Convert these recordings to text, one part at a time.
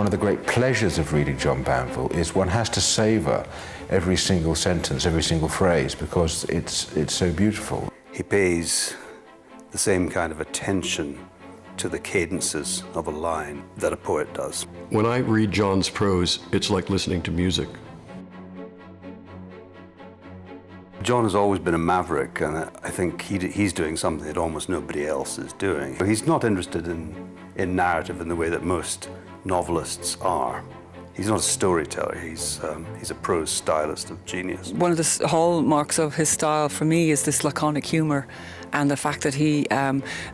One of the great pleasures of reading John Banville is one has to savour every single sentence, every single phrase, because it's so beautiful. He pays the same kind of attention to the cadences of a line that a poet does. When I read John's prose, it's like listening to music. John has always been a maverick, and I think he's doing something that almost nobody else is doing. He's not interested in narrative in the way that most novelists are. He's not a storyteller, he's a prose stylist of genius. One of the hallmarks of his style for me is this laconic humour, and the fact that he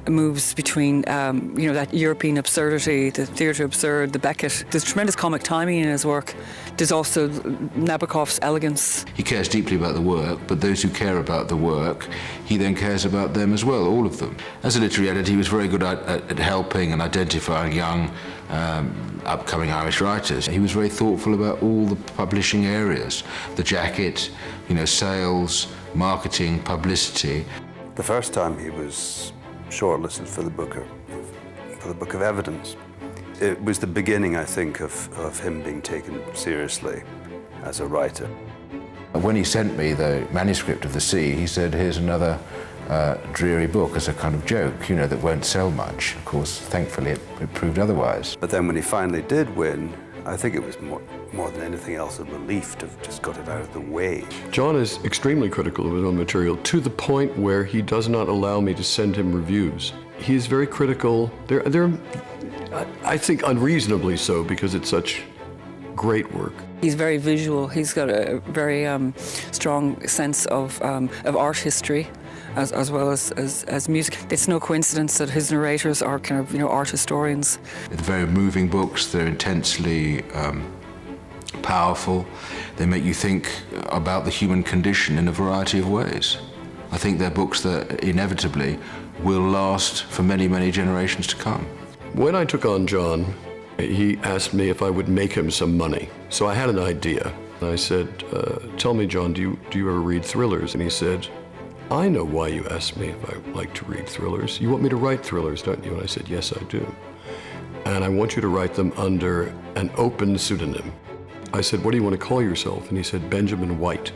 moves between that European absurdity, the theatre absurd, the Beckett. There's tremendous comic timing in his work. There's also Nabokov's elegance. He cares deeply about the work, but those who care about the work, he then cares about them as well, all of them. As a literary editor, he was very good at helping and identifying young, upcoming Irish writers. He was very thoughtful about all the publishing areas, the jacket, sales, marketing, publicity. The first time he was shortlisted for the Book of Evidence, it was the beginning, I think, of him being taken seriously as a writer. When he sent me the manuscript of The Sea, he said, here's another dreary book as a kind of joke, that won't sell much. Of course, thankfully, it proved otherwise. But then when he finally did win, I think it was more than anything else a relief to have just got it out of the way. John is extremely critical of his own material, to the point where he does not allow me to send him reviews. He is very critical. They're I think unreasonably so, because it's such great work. He's very visual. He's got a very strong sense of art history, as well as music. It's no coincidence that his narrators are kind of art historians. They're very moving books. They're intensely powerful. They make you think about the human condition in a variety of ways. I think they're books that inevitably will last for many, many generations to come. When I took on John, he asked me if I would make him some money. So I had an idea. I said, tell me, John, do you ever read thrillers? And he said, I know why you asked me if I like to read thrillers. You want me to write thrillers, don't you? And I said, yes, I do. And I want you to write them under an open pseudonym. I said, what do you want to call yourself? And he said, Benjamin White,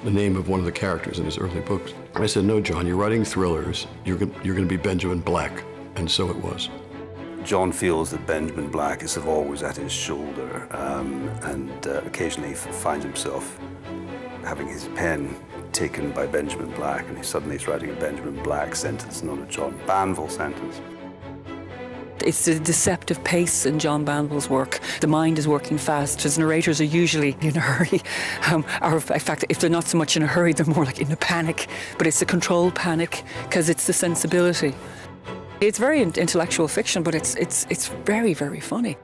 the name of one of the characters in his early books. I said, no, John, you're writing thrillers. You're going to be Benjamin Black. And so it was. John feels that Benjamin Black is sort of always at his shoulder, and occasionally he finds himself having his pen taken by Benjamin Black, and suddenly he's writing a Benjamin Black sentence, not a John Banville sentence. It's the deceptive pace in John Banville's work. The mind is working fast. His narrators are usually in a hurry. Or in fact, if they're not so much in a hurry, they're more like in a panic. But it's a controlled panic, because it's the sensibility. It's very intellectual fiction, but it's very, very funny.